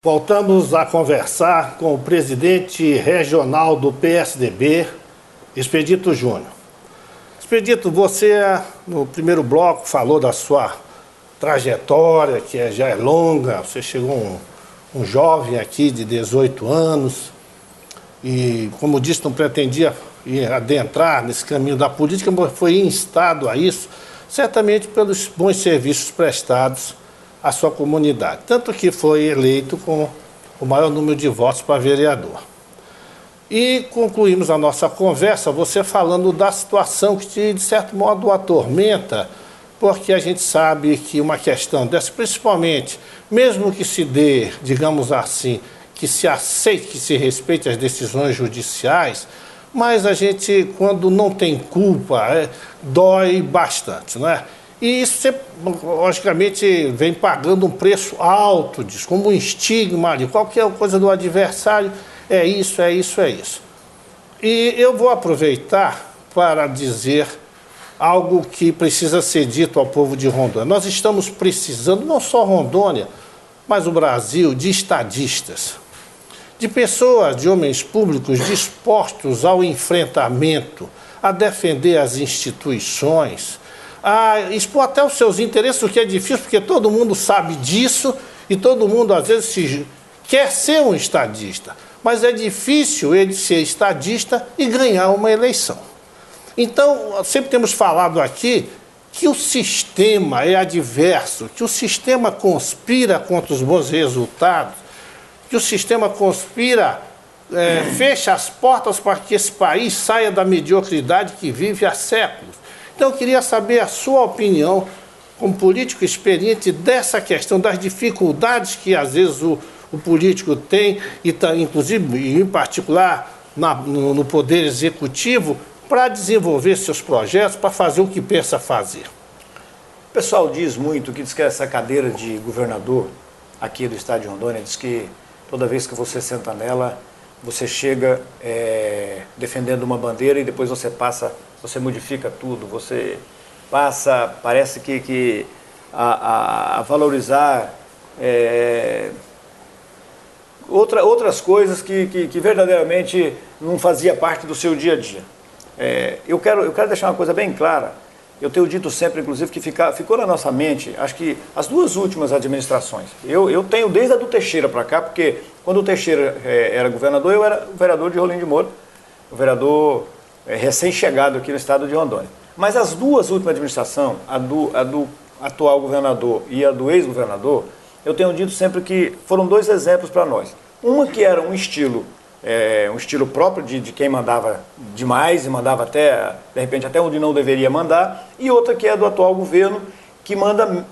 Voltamos a conversar com o presidente regional do PSDB, Expedito Júnior. Expedito, você no primeiro bloco falou da sua trajetória, que já é longa. Você chegou um jovem aqui de 18 anos e, como disse, não pretendia adentrar nesse caminho da política, mas foi instado a isso, certamente pelos bons serviços prestados à sua comunidade. Tanto que foi eleito com o maior número de votos para vereador. E concluímos a nossa conversa você falando da situação que, de certo modo, o atormenta, porque a gente sabe que uma questão dessa, principalmente, mesmo que se dê, digamos assim, que se aceite, que se respeite as decisões judiciais, mas a gente, quando não tem culpa, dói bastante, não é? E isso, logicamente, vem pagando um preço alto disso, como um estigma de qualquer coisa do adversário, é isso, é isso, é isso. E eu vou aproveitar para dizer algo que precisa ser dito ao povo de Rondônia. Nós estamos precisando, não só Rondônia, mas o Brasil, de estadistas, de pessoas, de homens públicos dispostos ao enfrentamento, a defender as instituições, a expor até os seus interesses, o que é difícil, porque todo mundo sabe disso e todo mundo, às vezes, quer ser um estadista. Mas é difícil ele ser estadista e ganhar uma eleição. Então, sempre temos falado aqui que o sistema é adverso, que o sistema conspira contra os bons resultados, que o sistema conspira, fecha as portas para que esse país saia da mediocridade que vive há séculos. Então, eu queria saber a sua opinião, como político experiente, dessa questão das dificuldades que, às vezes, o político tem, e inclusive, em particular, no Poder Executivo, para desenvolver seus projetos, para fazer o que pensa fazer. O pessoal diz muito, que diz que essa cadeira de governador aqui do estado de Rondônia, diz que toda vez que você senta nela, você chega defendendo uma bandeira e depois você modifica tudo, você passa, parece que a valorizar outras coisas que verdadeiramente não fazia parte do seu dia a dia. Eu quero deixar uma coisa bem clara. Eu tenho dito sempre, inclusive, que ficou na nossa mente, acho que as duas últimas administrações. Eu tenho desde a do Teixeira para cá, porque quando o Teixeira era governador, eu era o vereador de Rolim de Moura, o vereador recém-chegado aqui no estado de Rondônia. Mas as duas últimas administrações, a do atual governador e a do ex-governador, eu tenho dito sempre que foram dois exemplos para nós. Uma que era um estilo próprio de quem mandava demais e mandava até, de repente, até onde não deveria mandar, e outra que é do atual governo, que manda,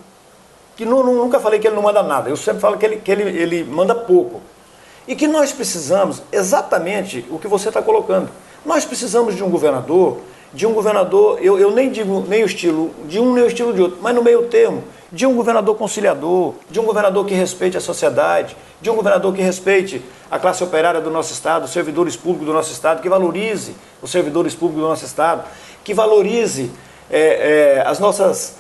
nunca falei que ele não manda nada, eu sempre falo que ele manda pouco. E que nós precisamos, exatamente o que você está colocando, nós precisamos de um governador, eu nem digo nem o estilo de um nem o estilo de outro, mas no meio termo, de um governador conciliador, de um governador que respeite a sociedade, de um governador que respeite a classe operária do nosso estado, os servidores públicos do nosso estado, que valorize os servidores públicos do nosso estado, que valorize as nossas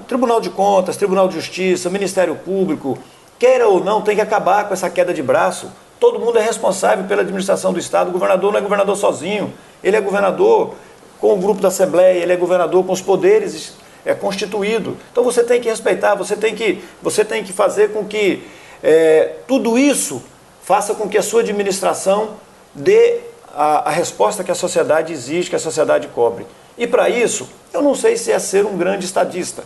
Tribunal de Contas, Tribunal de Justiça, Ministério Público, queira ou não, tem que acabar com essa queda de braço. Todo mundo é responsável pela administração do estado, o governador não é governador sozinho, ele é governador com o grupo da Assembleia, ele é governador com os poderes constituídos. Então você tem que respeitar, você tem que fazer com que tudo isso faça com que a sua administração dê a resposta que a sociedade exige, que a sociedade cobre. E para isso, eu não sei se é ser um grande estadista,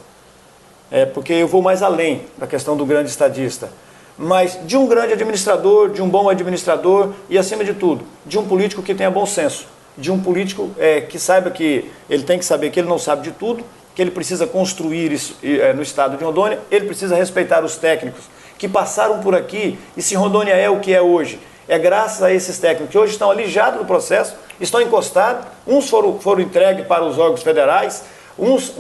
porque eu vou mais além da questão do grande estadista, mas de um grande administrador, de um bom administrador e, acima de tudo, de um político que tenha bom senso, de um político que saiba que ele tem que saber que ele não sabe de tudo, que ele precisa construir isso no estado de Rondônia, ele precisa respeitar os técnicos que passaram por aqui, e se Rondônia é o que é hoje, é graças a esses técnicos que hoje estão alijados do processo, estão encostados, uns foram entregues para os órgãos federais, uns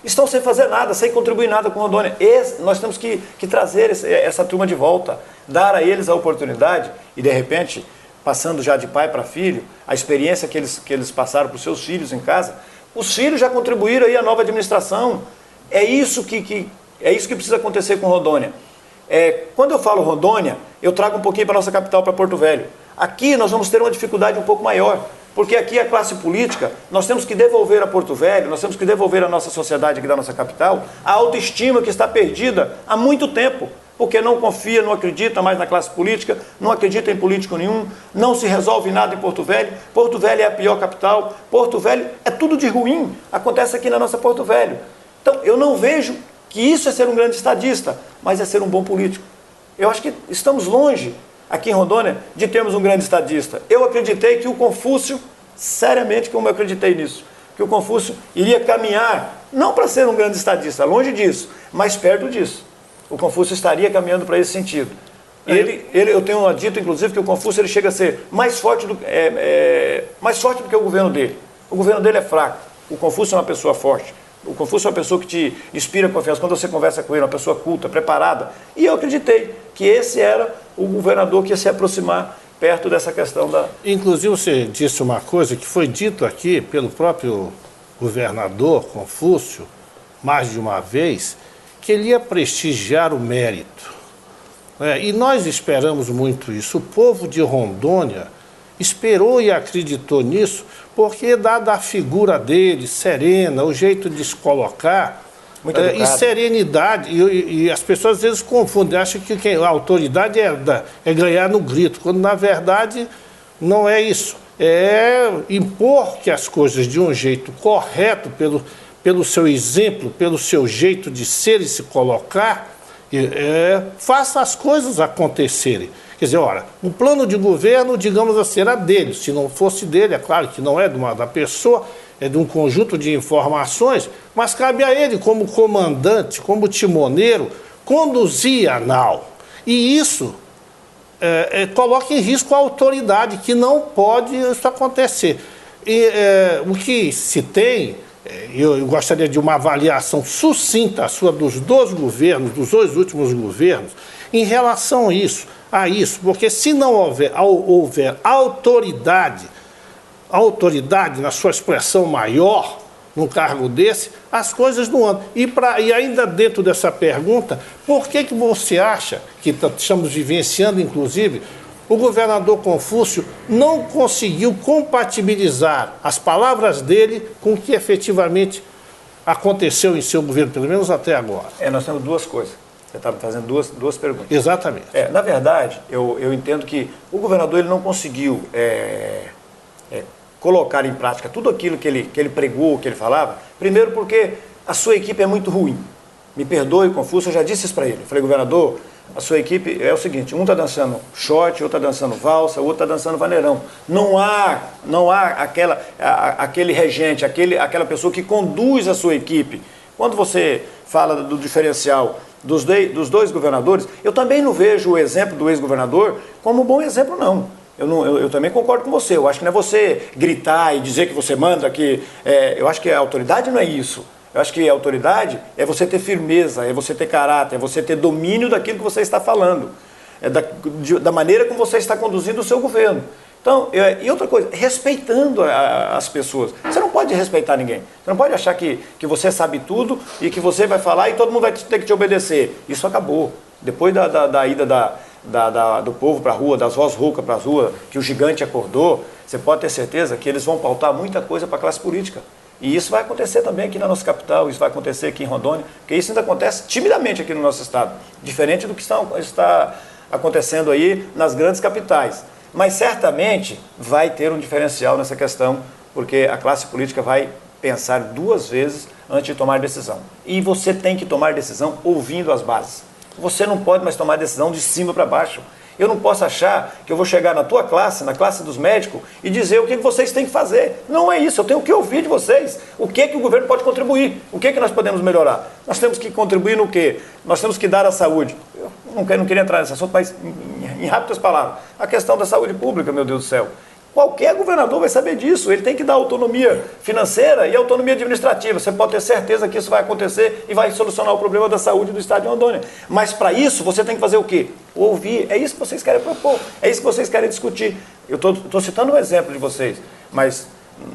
estão sem fazer nada, sem contribuir nada com Rondônia. Nós temos que trazer essa turma de volta, dar a eles a oportunidade e, de repente, passando já de pai para filho, a experiência que eles passaram para os seus filhos em casa, os filhos já contribuíram aí à nova administração. É isso que precisa acontecer com Rondônia. Quando eu falo Rondônia, eu trago um pouquinho para a nossa capital, para Porto Velho. Aqui nós vamos ter uma dificuldade um pouco maior, porque aqui a classe política, nós temos que devolver a Porto Velho, nós temos que devolver à nossa sociedade aqui da nossa capital a autoestima que está perdida há muito tempo, porque não confia, não acredita mais na classe política, não acredita em político nenhum, não se resolve nada em Porto Velho. Porto Velho é a pior capital, Porto Velho é tudo de ruim, acontece aqui na nossa Porto Velho. Então eu não vejo que isso é ser um grande estadista, mas é ser um bom político. Eu acho que estamos longe, aqui em Rondônia, de termos um grande estadista. Eu acreditei que o Confúcio, seriamente como eu acreditei nisso, que o Confúcio iria caminhar, não para ser um grande estadista, longe disso, mas perto disso. O Confúcio estaria caminhando para esse sentido. Eu tenho dito, inclusive, que o Confúcio ele chega a ser mais forte do que o governo dele. O governo dele é fraco, o Confúcio é uma pessoa forte. O Confúcio é uma pessoa que te inspira confiança. Quando você conversa com ele, uma pessoa culta, preparada. E eu acreditei que esse era o governador que ia se aproximar perto dessa questão da... Inclusive você disse uma coisa que foi dito aqui pelo próprio governador Confúcio, mais de uma vez, que ele ia prestigiar o mérito. E nós esperamos muito isso. O povo de Rondônia esperou e acreditou nisso, porque dada a figura dele, serena, o jeito de se colocar, e serenidade, e as pessoas às vezes confundem, acham que a autoridade é ganhar no grito, quando na verdade não é isso. É impor que as coisas de um jeito correto, pelo seu exemplo, pelo seu jeito de ser e se colocar, faça as coisas acontecerem. Quer dizer, ora, o plano de governo, digamos assim, era dele. Se não fosse dele, é claro que não é da pessoa, é de um conjunto de informações, mas cabe a ele, como comandante, como timoneiro, conduzir a nau. E isso coloca em risco a autoridade, que não pode isso acontecer. O que se tem, eu gostaria de uma avaliação sucinta sua dos dois governos, dos dois últimos governos, em relação a isso, porque se não houver autoridade na sua expressão maior, num cargo desse, as coisas não andam. E ainda dentro dessa pergunta, por que você acha, que estamos vivenciando inclusive, o governador Confúcio não conseguiu compatibilizar as palavras dele com o que efetivamente aconteceu em seu governo, pelo menos até agora? Nós temos duas coisas. Você está me fazendo duas perguntas. Exatamente. Na verdade, eu entendo que o governador ele não conseguiu colocar em prática tudo aquilo que ele pregou, que ele falava, primeiro porque a sua equipe é muito ruim. Me perdoe, Confúcio, eu já disse isso para ele. Eu falei, governador, a sua equipe é o seguinte, um está dançando shot, outro está dançando valsa, outro está dançando vaneirão. Não há aquele regente, aquela pessoa que conduz a sua equipe. Quando você fala do diferencial dos dois governadores, eu também não vejo o exemplo do ex-governador como um bom exemplo, não. Eu também concordo com você. Eu acho que não é você gritar e dizer que você manda, eu acho que a autoridade não é isso. Eu acho que a autoridade é você ter firmeza, é você ter caráter, é você ter domínio daquilo que você está falando, da maneira como você está conduzindo o seu governo. Então, e outra coisa, respeitando as pessoas. Você não pode respeitar ninguém. Você não pode achar que você sabe tudo e que você vai falar e todo mundo vai ter que te obedecer. Isso acabou. Depois da ida do povo para a rua, das vozes roucas para as ruas, que o gigante acordou, você pode ter certeza que eles vão pautar muita coisa para a classe política. E isso vai acontecer também aqui na nossa capital, isso vai acontecer aqui em Rondônia, porque isso ainda acontece timidamente aqui no nosso estado, diferente do que está acontecendo aí nas grandes capitais. Mas certamente vai ter um diferencial nessa questão, porque a classe política vai pensar duas vezes antes de tomar decisão. E você tem que tomar decisão ouvindo as bases. Você não pode mais tomar decisão de cima para baixo. Eu não posso achar que eu vou chegar na tua classe, na classe dos médicos, e dizer o que vocês têm que fazer. Não é isso, eu tenho que ouvir de vocês. O que o governo pode contribuir? O que nós podemos melhorar? Nós temos que contribuir no quê? Nós temos que dar a saúde. Eu não queria entrar nesse assunto, mas em rápidas palavras. A questão da saúde pública, meu Deus do céu. Qualquer governador vai saber disso. Ele tem que dar autonomia financeira e autonomia administrativa. Você pode ter certeza que isso vai acontecer e vai solucionar o problema da saúde do estado de Rondônia. Mas para isso, você tem que fazer o quê? Ouvir. É isso que vocês querem propor. É isso que vocês querem discutir. Eu estou citando um exemplo de vocês. Mas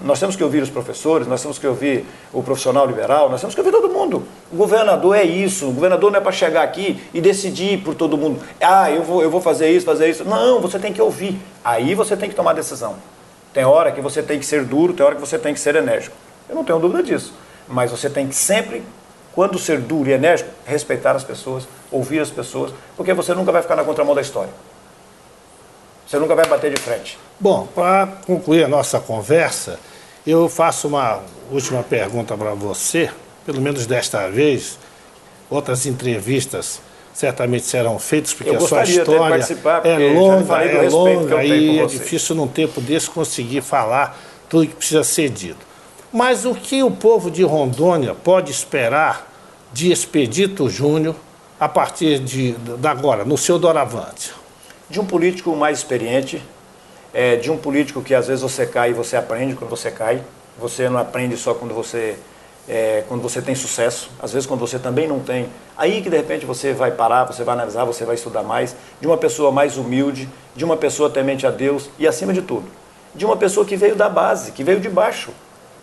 Nós temos que ouvir os professores, nós temos que ouvir o profissional liberal, nós temos que ouvir todo mundo. O governador é isso, o governador não é para chegar aqui e decidir por todo mundo. Ah, eu vou fazer isso, fazer isso. Não, você tem que ouvir. Aí você tem que tomar decisão. Tem hora que você tem que ser duro, tem hora que você tem que ser enérgico. Eu não tenho dúvida disso. Mas você tem que sempre, quando ser duro e enérgico, respeitar as pessoas, ouvir as pessoas, porque você nunca vai ficar na contramão da história. Você nunca vai bater de frente. Bom, para concluir a nossa conversa, eu faço uma última pergunta para você, pelo menos desta vez. Outras entrevistas certamente serão feitas, porque a sua história é longa e é difícil num tempo desse conseguir falar tudo que precisa ser dito. Mas o que o povo de Rondônia pode esperar de Expedito Júnior a partir de agora, no seu doravante? De um político mais experiente, de um político que às vezes você cai e você aprende quando você cai. Você não aprende só quando você tem sucesso, às vezes quando você também não tem. Aí que de repente você vai parar, você vai analisar, você vai estudar mais. De uma pessoa mais humilde, de uma pessoa temente a Deus e acima de tudo, de uma pessoa que veio da base, que veio de baixo.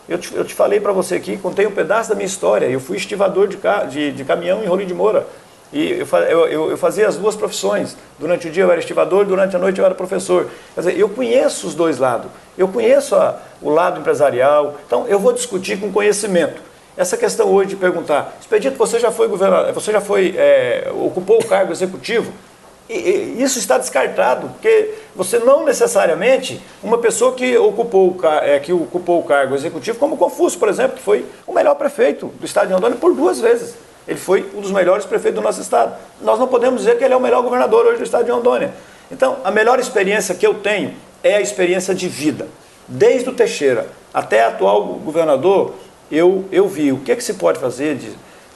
Eu te falei para você aqui, contei um pedaço da minha história. Eu fui estivador de caminhão em Rolim de Moura. E eu fazia as duas profissões. Durante o dia eu era estivador, durante a noite eu era professor. Quer dizer, eu conheço os dois lados. Eu conheço o lado empresarial. Então, eu vou discutir com conhecimento. Essa questão hoje de perguntar, Expedito, você já foi governador, ocupou o cargo executivo? E isso está descartado, porque você não necessariamente, uma pessoa que ocupou o cargo executivo, como o Confúcio, por exemplo, que foi o melhor prefeito do estado de Rondônia por 2 vezes. Ele foi um dos melhores prefeitos do nosso estado. Nós não podemos dizer que ele é o melhor governador hoje do estado de Rondônia. Então, a melhor experiência que eu tenho é a experiência de vida. Desde o Teixeira até o atual governador, eu vi o que se pode fazer,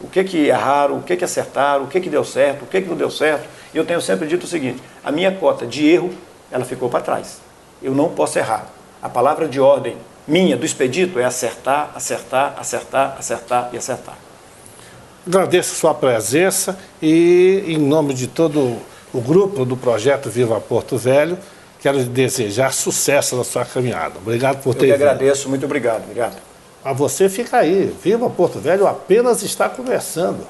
o que erraram, o que acertaram, o que deu certo, o que não deu certo. E eu tenho sempre dito o seguinte, a minha cota de erro, ela ficou para trás. Eu não posso errar. A palavra de ordem minha, do Expedito, é acertar, acertar, acertar, acertar e acertar. Agradeço a sua presença e, em nome de todo o grupo do projeto Viva Porto Velho, quero lhe desejar sucesso na sua caminhada. Obrigado por ter vindo. Eu que agradeço, muito obrigado. A você fica aí. Viva Porto Velho apenas está começando.